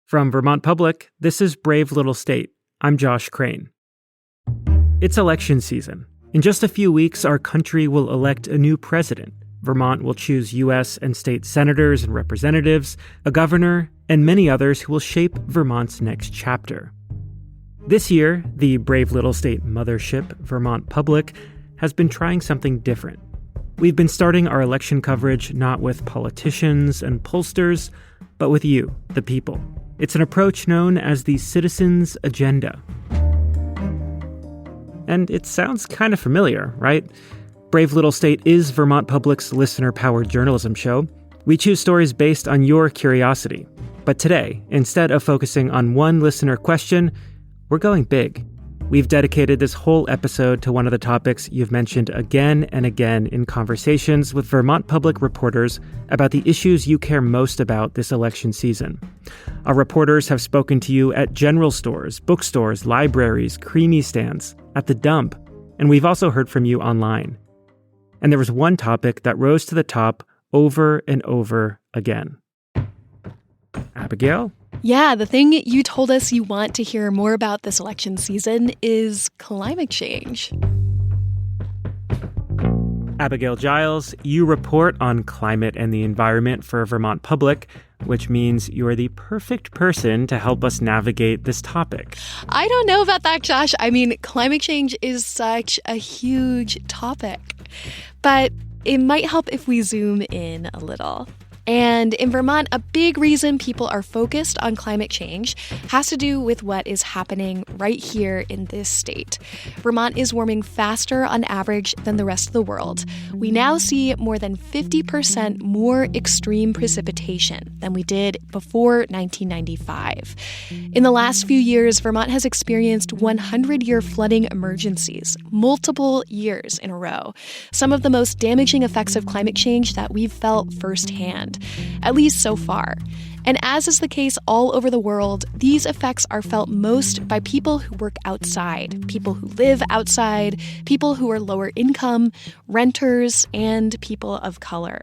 From Vermont Public, this is Brave Little State. I'm Josh Crane. It's election season. In just a few weeks, our country will elect a new president. Vermont will choose U.S. and state senators and representatives, a governor, and many others who will shape Vermont's next chapter. This year, the Brave Little State mothership, Vermont Public, has been trying something different. We've been starting our election coverage not with politicians and pollsters, but with you, the people. It's an approach known as the Citizens' Agenda. And it sounds kind of familiar, right? Brave Little State is Vermont Public's listener-powered journalism show. We choose stories based on your curiosity. But today, instead of focusing on one listener question, we're going big. We've dedicated this whole episode to one of the topics you've mentioned again and again in conversations with Vermont Public reporters about the issues you care most about this election season. Our reporters have spoken to you at general stores, bookstores, libraries, creamy stands, at the dump, and we've also heard from you online. And there was one topic that rose to the top over and over again. Abagael? Yeah, the thing you told us you want to hear more about this election season is climate change. Abagael Giles, you report on climate and the environment for Vermont Public, which means you are the perfect person to help us navigate this topic. I don't know about that, Josh. I mean, climate change is such a huge topic. But it might help if we zoom in a little. And in Vermont, a big reason people are focused on climate change has to do with what is happening right here in this state. Vermont is warming faster on average than the rest of the world. We now see more than 50% more extreme precipitation than we did before 1995. In the last few years, Vermont has experienced 100-year flooding emergencies, multiple years in a row. Some of the most damaging effects of climate change that we've felt firsthand. At least so far. And as is the case all over the world, these effects are felt most by people who work outside, people who live outside, people who are lower income, renters, and people of color.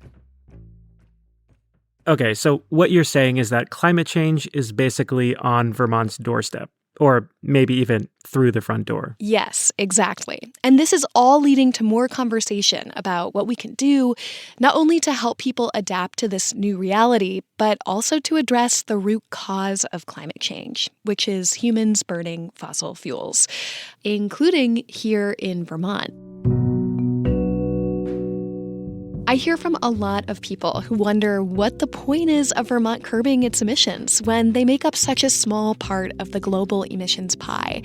Okay, so what you're saying is that climate change is basically on Vermont's doorstep, or maybe even through the front door. Yes, exactly. And this is all leading to more conversation about what we can do, not only to help people adapt to this new reality, but also to address the root cause of climate change, which is humans burning fossil fuels, including here in Vermont. I hear from a lot of people who wonder what the point is of Vermont curbing its emissions when they make up such a small part of the global emissions pie.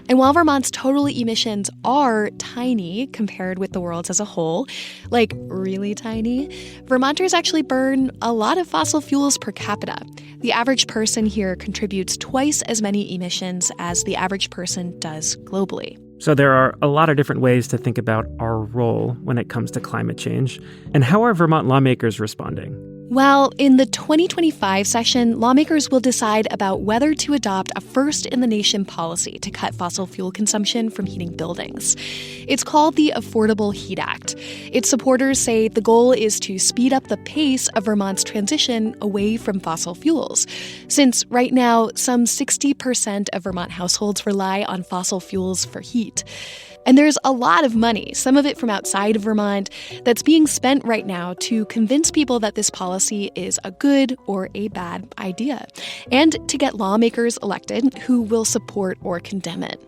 And while Vermont's total emissions are tiny compared with the world's as a whole, like really tiny, Vermonters actually burn a lot of fossil fuels per capita. The average person here contributes twice as many emissions as the average person does globally. So there are a lot of different ways to think about our role when it comes to climate change. And how are Vermont lawmakers responding? Well, in the 2025 session, lawmakers will decide about whether to adopt a first-in-the-nation policy to cut fossil fuel consumption from heating buildings. It's called the Affordable Heat Act. Its supporters say the goal is to speed up the pace of Vermont's transition away from fossil fuels, since right now, some 60% of Vermont households rely on fossil fuels for heat. And there's a lot of money, some of it from outside of Vermont, that's being spent right now to convince people that this policy is a good or a bad idea, and to get lawmakers elected who will support or condemn it.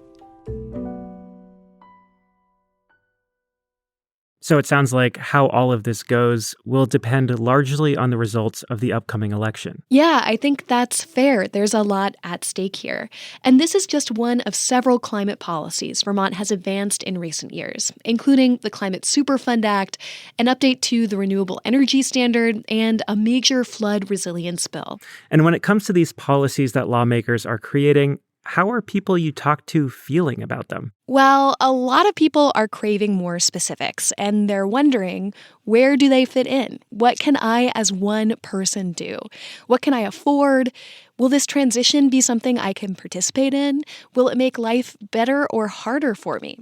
So it sounds like how all of this goes will depend largely on the results of the upcoming election. Yeah, I think that's fair. There's a lot at stake here. And this is just one of several climate policies Vermont has advanced in recent years, including the Climate Superfund Act, an update to the Renewable Energy Standard, and a major flood resilience bill. And when it comes to these policies that lawmakers are creating, how are people you talk to feeling about them? Well, a lot of people are craving more specifics, and they're wondering, where do they fit in? What can I as one person do? What can I afford? Will this transition be something I can participate in? Will it make life better or harder for me?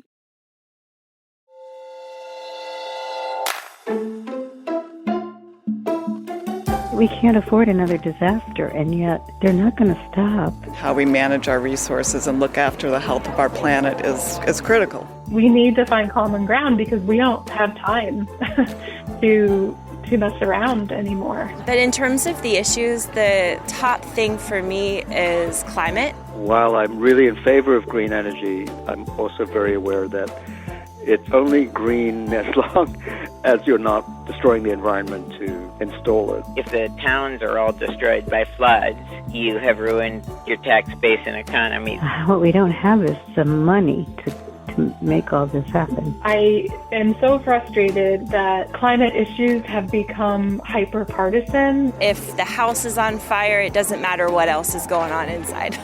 We can't afford another disaster, and yet they're not going to stop. How we manage our resources and look after the health of our planet is critical. We need to find common ground because we don't have time to mess around anymore. But in terms of the issues, the top thing for me is climate. While I'm really in favor of green energy, I'm also very aware that it's only green as long as you're not destroying the environment to install it. If the towns are all destroyed by floods, you have ruined your tax base and economy. What we don't have is the money to make all this happen. I am so frustrated that climate issues have become hyper-partisan. If the house is on fire, it doesn't matter what else is going on inside.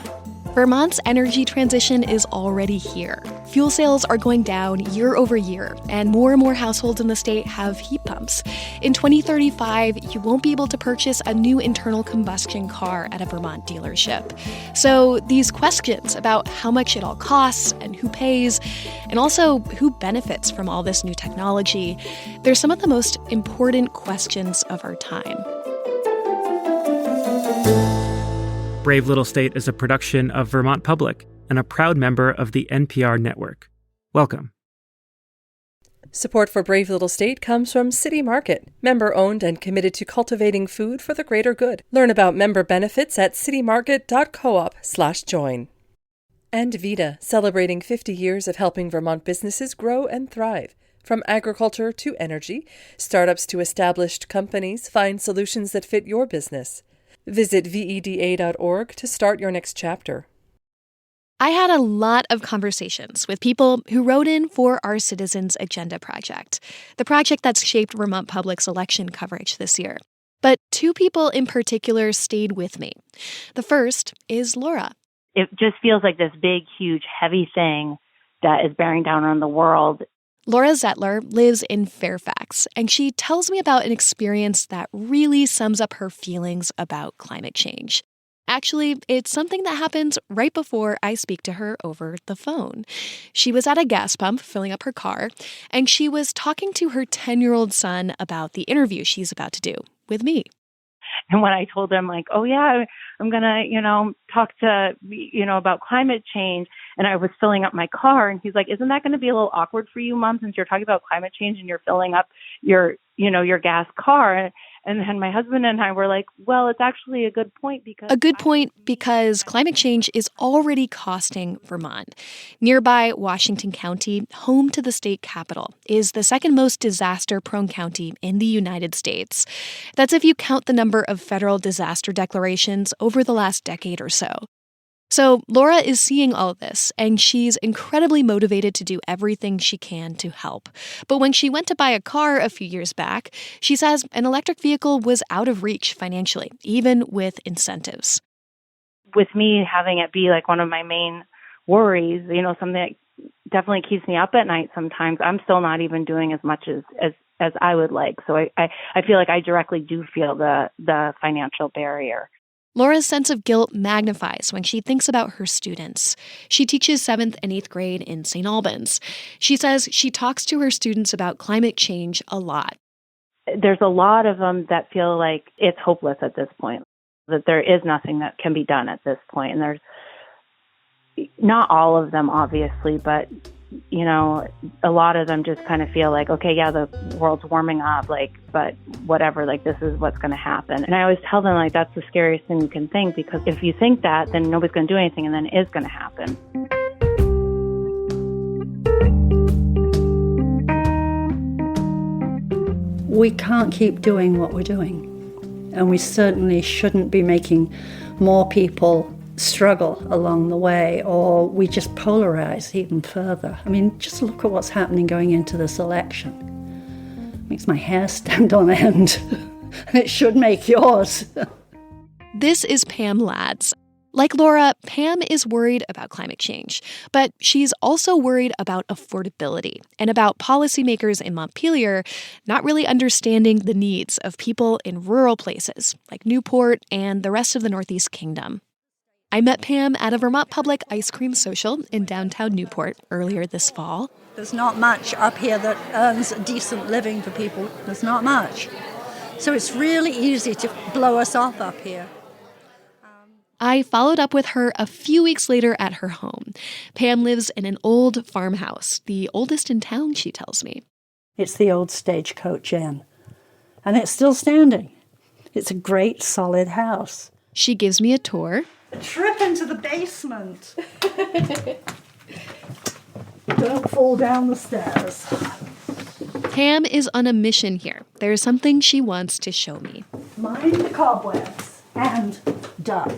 Vermont's energy transition is already here. Fuel sales are going down year over year, and more households in the state have heat pumps. In 2035, you won't be able to purchase a new internal combustion car at a Vermont dealership. So these questions about how much it all costs and who pays, and also who benefits from all this new technology, they're some of the most important questions of our time. Brave Little State is a production of Vermont Public and a proud member of the NPR Network. Welcome. Support for Brave Little State comes from City Market, member-owned and committed to cultivating food for the greater good. Learn about member benefits at citymarket.coop/join. And Vida, celebrating 50 years of helping Vermont businesses grow and thrive. From agriculture to energy, startups to established companies, find solutions that fit your business. Visit VEDA.org to start your next chapter. I had a lot of conversations with people who wrote in for our Citizens Agenda project, the project that's shaped Vermont Public's election coverage this year. But two people in particular stayed with me. The first is Laura. It just feels like this big, huge, heavy thing that is bearing down on the world. Laura Zettler lives in Fairfax, and she tells me about an experience that really sums up her feelings about climate change. Actually, it's something that happens right before I speak to her over the phone. She was at a gas pump filling up her car, and she was talking to her 10-year-old son about the interview she's about to do with me. And when I told him, like, oh, yeah, I'm going to, talk to, about climate change, and I was filling up my car, and he's like, isn't that going to be a little awkward for you, Mom, since you're talking about climate change and you're filling up your gas car? And then my husband and I were like, well, it's actually a good point because climate change is already costing Vermont. Nearby Washington County, home to the state capital, is the second most disaster-prone county in the United States. That's if you count the number of federal disaster declarations over the last decade or so. So Laura is seeing all of this, and she's incredibly motivated to do everything she can to help. But when she went to buy a car a few years back, she says an electric vehicle was out of reach financially, even with incentives. With me having it be like one of my main worries, something that definitely keeps me up at night sometimes, I'm still not even doing as much as I would like. So I feel like I directly do feel the financial barrier. Laura's sense of guilt magnifies when she thinks about her students. She teaches 7th and 8th grade in St. Albans. She says she talks to her students about climate change a lot. There's a lot of them that feel like it's hopeless at this point, that there is nothing that can be done at this point. And there's not all of them, obviously, but a lot of them just kind of feel like, okay, yeah, the world's warming up, but whatever, this is what's going to happen. And I always tell them, that's the scariest thing you can think, because if you think that, then nobody's going to do anything, and then it is going to happen. We can't keep doing what we're doing, and we certainly shouldn't be making more people struggle along the way, or we just polarize even further. I mean, just look at what's happening going into this election. It makes my hair stand on end, and it should make yours. This is Pam Lads. Like Laura, Pam is worried about climate change, but she's also worried about affordability and about policymakers in Montpelier not really understanding the needs of people in rural places like Newport and the rest of the Northeast Kingdom. I met Pam at a Vermont Public ice cream social in downtown Newport earlier this fall. There's not much up here that earns a decent living for people. There's not much. So it's really easy to blow us off up here. I followed up with her a few weeks later at her home. Pam lives in an old farmhouse, the oldest in town, she tells me. It's the old Stagecoach Inn, and it's still standing. It's a great, solid house. She gives me a tour. A trip into the basement. Don't fall down the stairs. Pam is on a mission here. There's something she wants to show me. Mind the cobwebs and duck.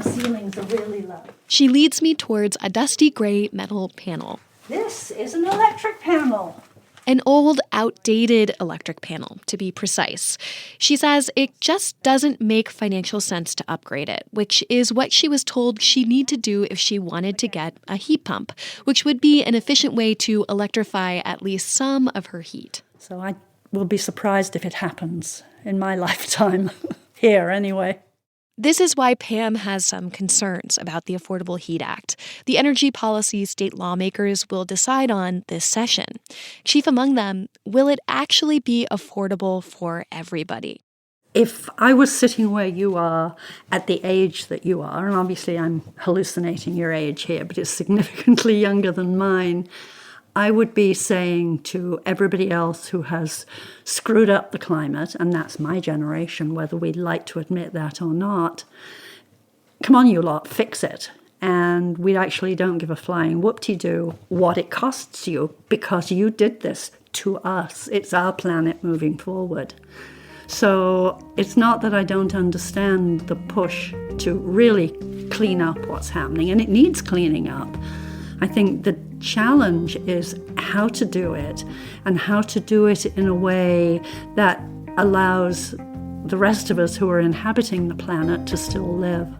Ceilings are really low. She leads me towards a dusty gray metal panel. This is an electric panel. An old, outdated electric panel, to be precise. She says it just doesn't make financial sense to upgrade it, which is what she was told she'd need to do if she wanted to get a heat pump, which would be an efficient way to electrify at least some of her heat. So I will be surprised if it happens in my lifetime. Here, anyway. This is why Pam has some concerns about the Affordable Heat Act, the energy policy state lawmakers will decide on this session. Chief among them, will it actually be affordable for everybody? If I was sitting where you are at the age that you are, and obviously I'm hallucinating your age here, but it's significantly younger than mine, I would be saying to everybody else who has screwed up the climate, and that's my generation, whether we'd like to admit that or not, come on, you lot, fix it. And we actually don't give a flying whoop-de-doo what it costs you, because you did this to us. It's our planet moving forward. So it's not that I don't understand the push to really clean up what's happening, and it needs cleaning up. I think the challenge is how to do it, and how to do it in a way that allows the rest of us who are inhabiting the planet to still live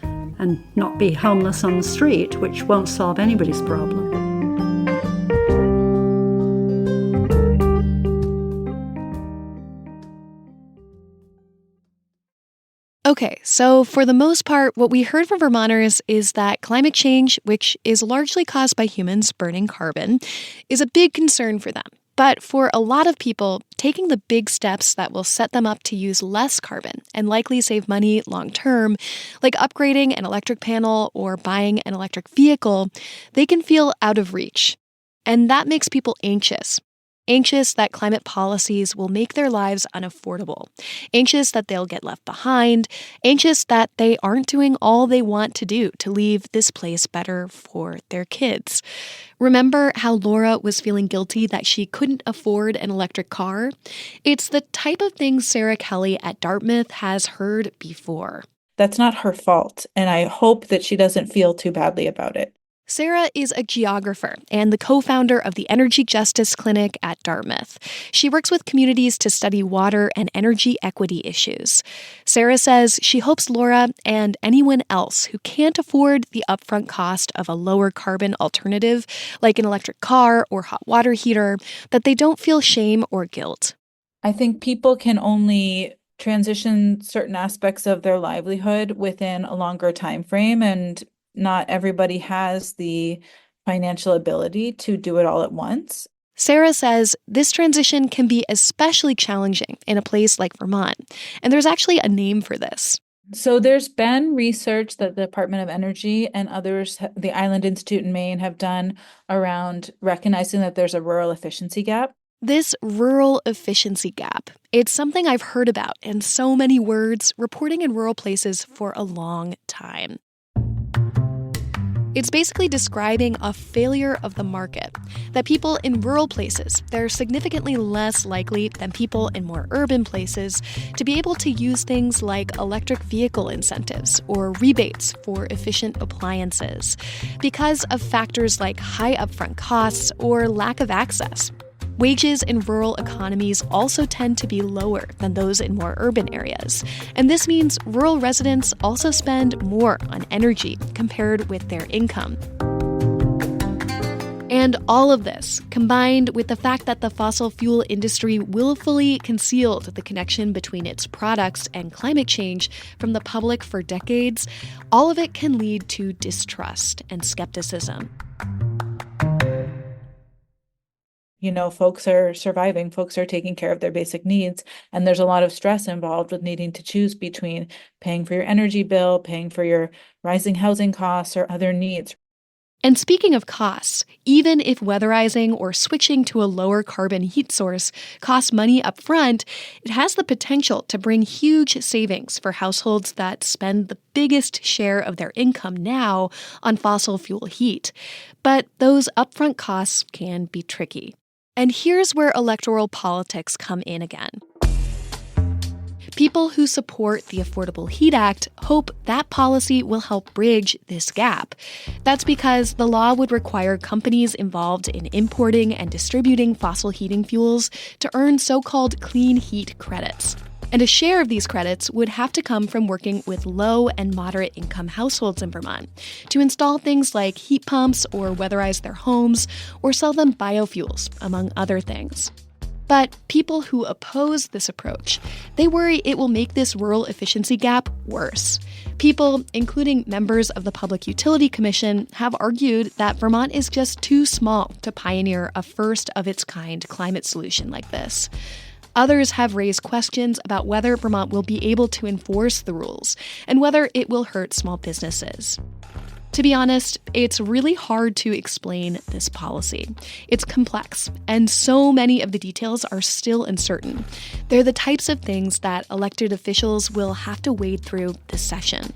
and not be homeless on the street, which won't solve anybody's problem. Okay, so for the most part, what we heard from Vermonters is that climate change, which is largely caused by humans burning carbon, is a big concern for them. But for a lot of people, taking the big steps that will set them up to use less carbon and likely save money long term, like upgrading an electric panel or buying an electric vehicle, they can feel out of reach. And that makes people anxious. Anxious that climate policies will make their lives unaffordable. Anxious that they'll get left behind. Anxious that they aren't doing all they want to do to leave this place better for their kids. Remember how Laura was feeling guilty that she couldn't afford an electric car? It's the type of thing Sarah Kelly at Dartmouth has heard before. That's not her fault, and I hope that she doesn't feel too badly about it. Sarah is a geographer and the co-founder of the Energy Justice Clinic at Dartmouth. She works with communities to study water and energy equity issues. Sarah says she hopes Laura and anyone else who can't afford the upfront cost of a lower carbon alternative, like an electric car or hot water heater, that they don't feel shame or guilt. I think people can only transition certain aspects of their livelihood within a longer time frame, and not everybody has the financial ability to do it all at once. Sarah says this transition can be especially challenging in a place like Vermont, and there's actually a name for this. So there's been research that the Department of Energy and others, the Island Institute in Maine, have done around recognizing that there's a rural efficiency gap. This rural efficiency gap, it's something I've heard about in so many words reporting in rural places for a long time. It's basically describing a failure of the market, that people in rural places, they're significantly less likely than people in more urban places to be able to use things like electric vehicle incentives or rebates for efficient appliances because of factors like high upfront costs or lack of access. Wages in rural economies also tend to be lower than those in more urban areas, and this means rural residents also spend more on energy compared with their income. And all of this, combined with the fact that the fossil fuel industry willfully concealed the connection between its products and climate change from the public for decades, all of it can lead to distrust and skepticism. Folks are surviving, folks are taking care of their basic needs, and there's a lot of stress involved with needing to choose between paying for your energy bill, paying for your rising housing costs or other needs. And speaking of costs, even if weatherizing or switching to a lower carbon heat source costs money up front, it has the potential to bring huge savings for households that spend the biggest share of their income now on fossil fuel heat. But those upfront costs can be tricky. And here's where electoral politics come in again. People who support the Affordable Heat Act hope that policy will help bridge this gap. That's because the law would require companies involved in importing and distributing fossil heating fuels to earn so-called clean heat credits. And a share of these credits would have to come from working with low and moderate income households in Vermont to install things like heat pumps or weatherize their homes or sell them biofuels, among other things. But people who oppose this approach, they worry it will make this rural efficiency gap worse. People, including members of the Public Utility Commission, have argued that Vermont is just too small to pioneer a first-of-its-kind climate solution like this. Others have raised questions about whether Vermont will be able to enforce the rules and whether it will hurt small businesses. To be honest, it's really hard to explain this policy. It's complex, and so many of the details are still uncertain. They're the types of things that elected officials will have to wade through this session.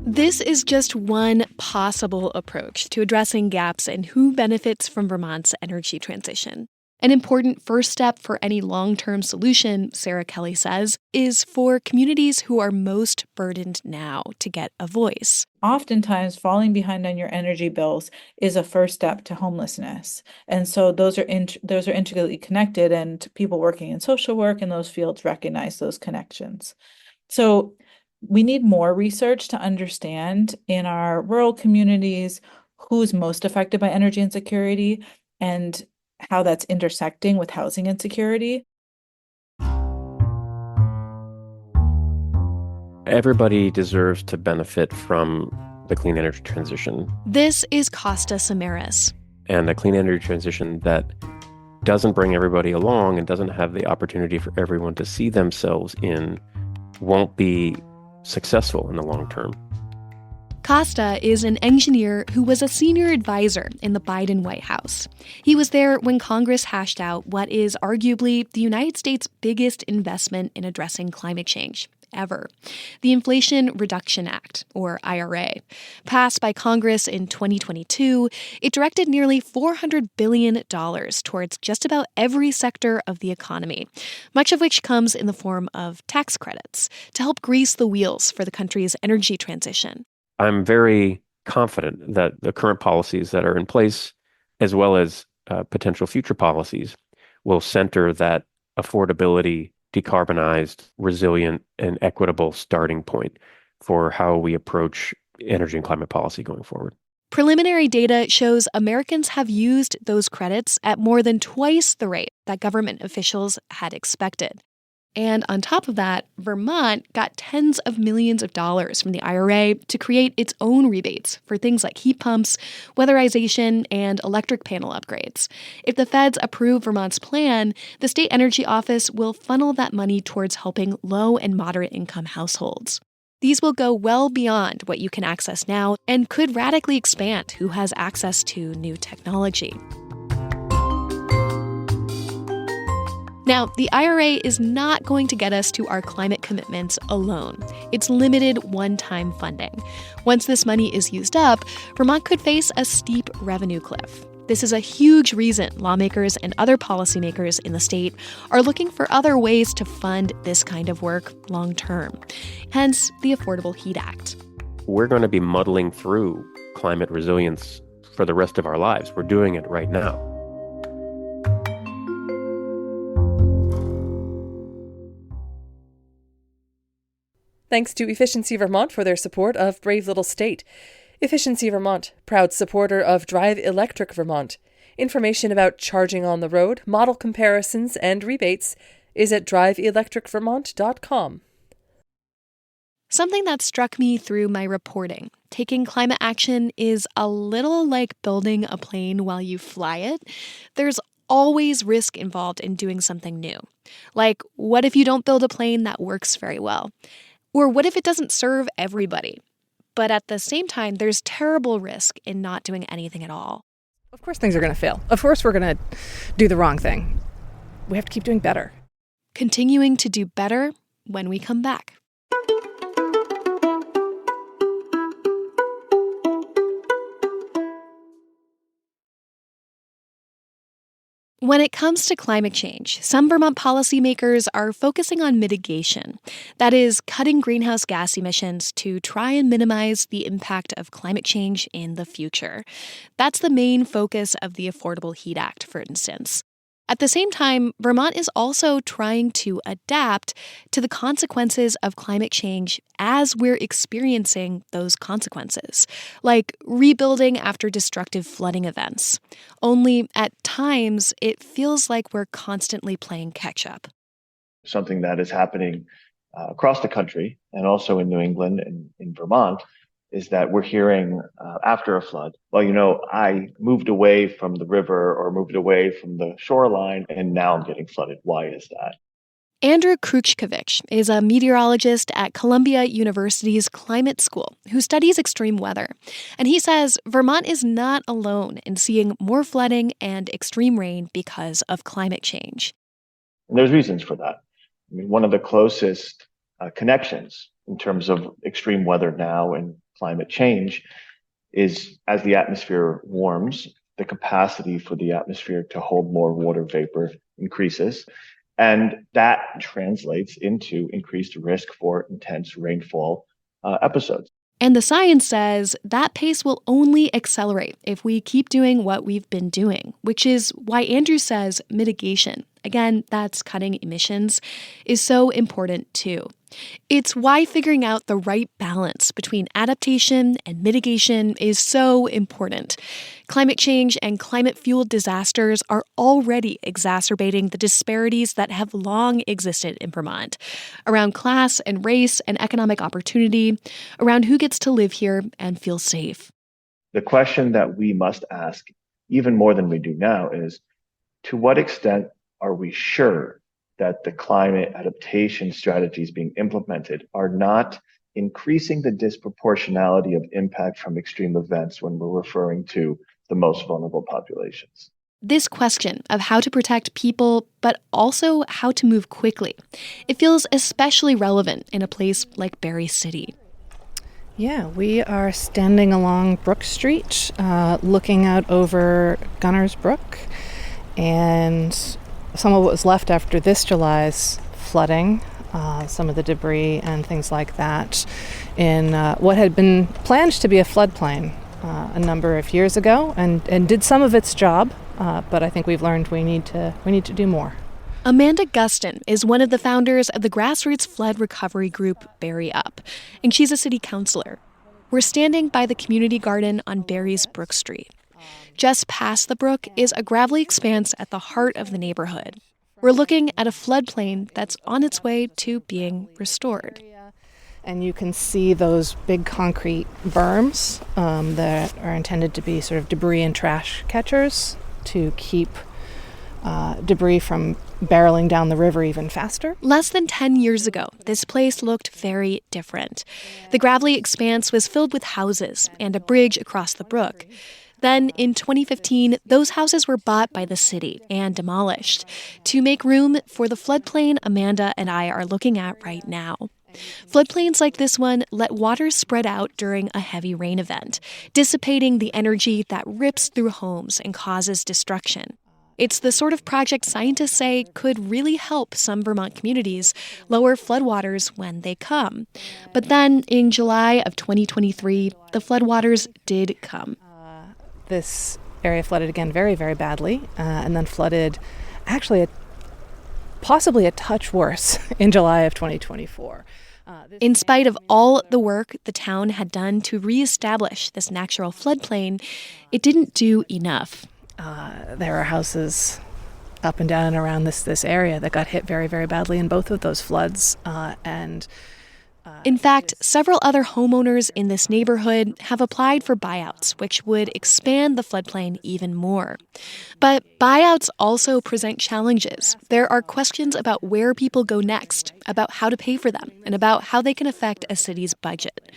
This is just one possible approach to addressing gaps in who benefits from Vermont's energy transition. An important first step for any long-term solution, Sarah Kelly says, is for communities who are most burdened now to get a voice. Oftentimes, falling behind on your energy bills is a first step to homelessness. And so those are intricately connected, and people working in social work in those fields recognize those connections. So we need more research to understand in our rural communities who's most affected by energy insecurity and how that's intersecting with housing insecurity. Everybody deserves to benefit from the clean energy transition. This is Costa Samaras. And a clean energy transition that doesn't bring everybody along and doesn't have the opportunity for everyone to see themselves in won't be successful in the long term. Costa is an engineer who was a senior advisor in the Biden White House. He was there when Congress hashed out what is arguably the United States' biggest investment in addressing climate change ever, the Inflation Reduction Act, or IRA. Passed by Congress in 2022, it directed nearly $400 billion towards just about every sector of the economy, much of which comes in the form of tax credits to help grease the wheels for the country's energy transition. I'm very confident that the current policies that are in place, as well as potential future policies, will center that affordability, decarbonized, resilient, and equitable starting point for how we approach energy and climate policy going forward. Preliminary data shows Americans have used those credits at more than twice the rate that government officials had expected. And on top of that, Vermont got tens of millions of dollars from the IRA to create its own rebates for things like heat pumps, weatherization, and electric panel upgrades. If the feds approve Vermont's plan, the state energy office will funnel that money towards helping low and moderate income households. These will go well beyond what you can access now and could radically expand who has access to new technology. Now, the IRA is not going to get us to our climate commitments alone. It's limited one-time funding. Once this money is used up, Vermont could face a steep revenue cliff. This is a huge reason lawmakers and other policymakers in the state are looking for other ways to fund this kind of work long-term. Hence, the Affordable Heat Act. We're going to be muddling through climate resilience for the rest of our lives. We're doing it right now. Thanks to Efficiency Vermont for their support of Brave Little State. Efficiency Vermont, proud supporter of Drive Electric Vermont. Information about charging on the road, model comparisons, and rebates is at driveelectricvermont.com. Something that struck me through my reporting. Taking climate action is a little like building a plane while you fly it. There's always risk involved in doing something new. Like, what if you don't build a plane that works very well? Or what if it doesn't serve everybody? But at the same time, there's terrible risk in not doing anything at all. Of course things are going to fail. Of course we're going to do the wrong thing. We have to keep doing better. Continuing to do better when we come back. When it comes to climate change, some Vermont policymakers are focusing on mitigation. That is, cutting greenhouse gas emissions to try and minimize the impact of climate change in the future. That's the main focus of the Affordable Heat Act, for instance. At the same time, Vermont is also trying to adapt to the consequences of climate change as we're experiencing those consequences, like rebuilding after destructive flooding events. Only at times, it feels like we're constantly playing catch-up. Something that is happening across the country and also in New England and in Vermont is that we're hearing after a flood, well, I moved away from the river or moved away from the shoreline and now I'm getting flooded. Why is that? Andrew Kruchkovich is a meteorologist at Columbia University's Climate School who studies extreme weather. And he says Vermont is not alone in seeing more flooding and extreme rain because of climate change. And there's reasons for that. I mean, one of the closest connections in terms of extreme weather now and climate change is as the atmosphere warms, the capacity for the atmosphere to hold more water vapor increases. And that translates into increased risk for intense rainfall episodes. And the science says that pace will only accelerate if we keep doing what we've been doing, which is why Andrew says mitigation, again, that's cutting emissions, is so important too. It's why figuring out the right balance between adaptation and mitigation is so important. Climate change and climate-fueled disasters are already exacerbating the disparities that have long existed in Vermont, around class and race and economic opportunity, around who gets to live here and feel safe. The question that we must ask, even more than we do now, is to what extent are we sure that the climate adaptation strategies being implemented are not increasing the disproportionality of impact from extreme events when we're referring to the most vulnerable populations? This question of how to protect people, but also how to move quickly, it feels especially relevant in a place like Barre City. Yeah, we are standing along Brook Street, looking out over Gunners Brook, and some of what was left after this July's flooding, some of the debris and things like that, in what had been planned to be a floodplain a number of years ago, and did some of its job, but I think we've learned we need to do more. Amanda Gustin is one of the founders of the grassroots flood recovery group Barre Up, and she's a city councilor. We're standing by the community garden on Barre's Brook Street. Just past the brook is a gravelly expanse at the heart of the neighborhood. We're looking at a floodplain that's on its way to being restored. And you can see those big concrete berms that are intended to be sort of debris and trash catchers to keep debris from barreling down the river even faster. Less than 10 years ago, this place looked very different. The gravelly expanse was filled with houses and a bridge across the brook. Then, in 2015, those houses were bought by the city and demolished to make room for the floodplain Amanda and I are looking at right now. Floodplains like this one let water spread out during a heavy rain event, dissipating the energy that rips through homes and causes destruction. It's the sort of project scientists say could really help some Vermont communities lower floodwaters when they come. But then, in July of 2023, the floodwaters did come. This area flooded again very, very badly, and then flooded actually possibly a touch worse in July of 2024. In spite of all the work the town had done to reestablish this natural floodplain, it didn't do enough. There are houses up and down and around this area that got hit very, very badly in both of those floods, and In fact, several other homeowners in this neighborhood have applied for buyouts, which would expand the floodplain even more. But buyouts also present challenges. There are questions about where people go next, about how to pay for them, and about how they can affect a city's budget.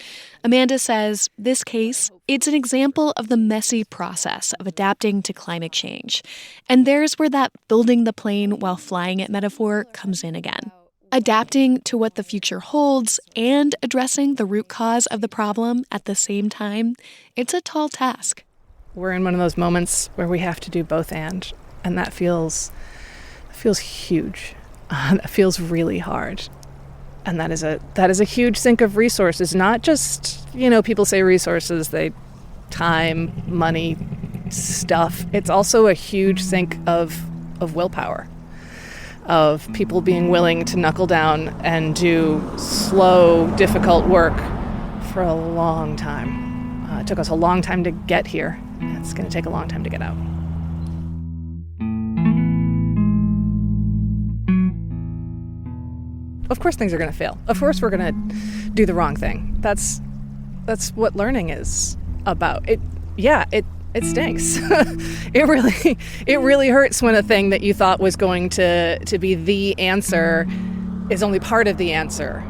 Amanda says this case, it's an example of the messy process of adapting to climate change. And there's where that building the plane while flying it metaphor comes in again. Adapting to what the future holds and addressing the root cause of the problem at the same time, it's a tall task. We're in one of those moments where we have to do both and that feels huge. That feels really hard. And that is a huge sink of resources, not just, people say resources, time, money, stuff. It's also a huge sink of willpower. Of people being willing to knuckle down and do slow, difficult work for a long time. It took us a long time to get here. It's going to take a long time to get out. Of course things are going to fail. Of course we're going to do the wrong thing. That's what learning is about. It stinks. It really hurts when a thing that you thought was going to be the answer is only part of the answer.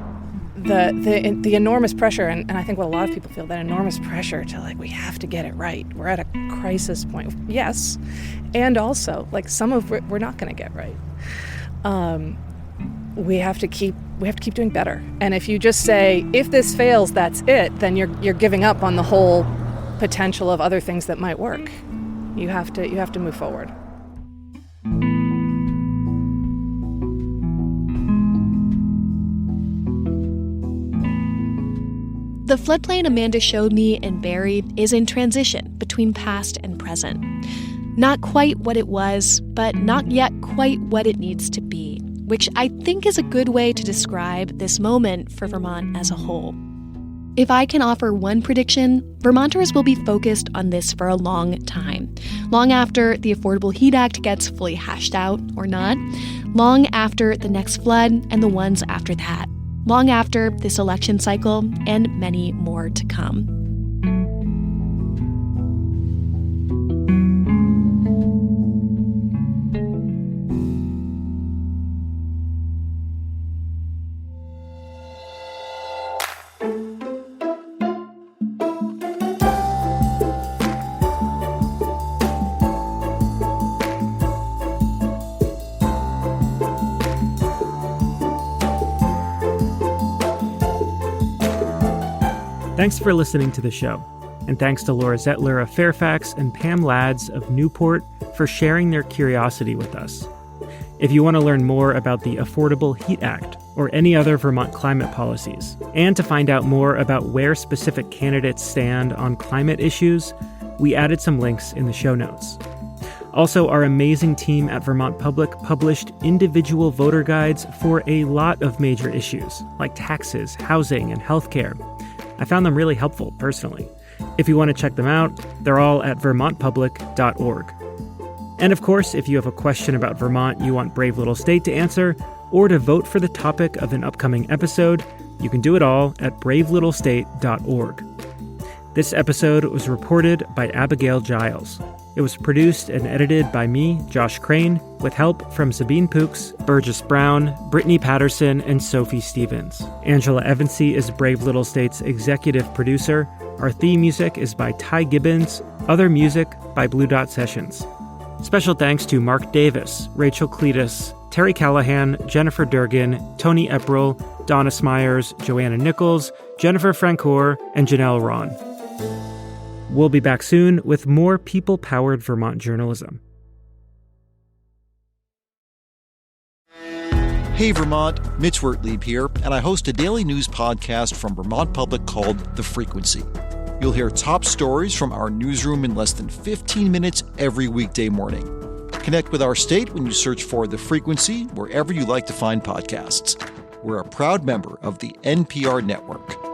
The enormous pressure, and I think what a lot of people feel, that enormous pressure to we have to get it right. We're at a crisis point. Yes, and also some of it we're not going to get right. We have to keep doing better. And if you just say if this fails, that's it, then you're giving up on the whole potential of other things that might work. You have to move forward. The floodplain Amanda showed me in Barrie is in transition between past and present. Not quite what it was, but not yet quite what it needs to be, which I think is a good way to describe this moment for Vermont as a whole. If I can offer one prediction, Vermonters will be focused on this for a long time. Long after the Affordable Heat Act gets fully hashed out, or not. Long after the next flood and the ones after that. Long after this election cycle and many more to come. Thanks for listening to the show. And thanks to Laura Zettler of Fairfax and Pam Lads of Newport for sharing their curiosity with us. If you want to learn more about the Affordable Heat Act or any other Vermont climate policies, and to find out more about where specific candidates stand on climate issues, we added some links in the show notes. Also, our amazing team at Vermont Public published individual voter guides for a lot of major issues, like taxes, housing, and healthcare. I found them really helpful, personally. If you want to check them out, they're all at vermontpublic.org. And of course, if you have a question about Vermont you want Brave Little State to answer, or to vote for the topic of an upcoming episode, you can do it all at bravelittlestate.org. This episode was reported by Abagael Giles. It was produced and edited by me, Josh Crane, with help from Sabine Pooks, Burgess Brown, Brittany Patterson, and Sophie Stevens. Angela Evansy is Brave Little State's executive producer. Our theme music is by Ty Gibbons. Other music by Blue Dot Sessions. Special thanks to Mark Davis, Rachel Cleetus, Terry Callahan, Jennifer Durgan, Tony Eprile, Donna Smyers, Johanna Nichols, Jennifer Francoeur, and Jenel Ronn. We'll be back soon with more people-powered Vermont journalism. Hey Vermont, Mitch Wertlieb here, and I host a daily news podcast from Vermont Public called The Frequency. You'll hear top stories from our newsroom in less than 15 minutes every weekday morning. Connect with our state when you search for The Frequency wherever you like to find podcasts. We're a proud member of the NPR Network.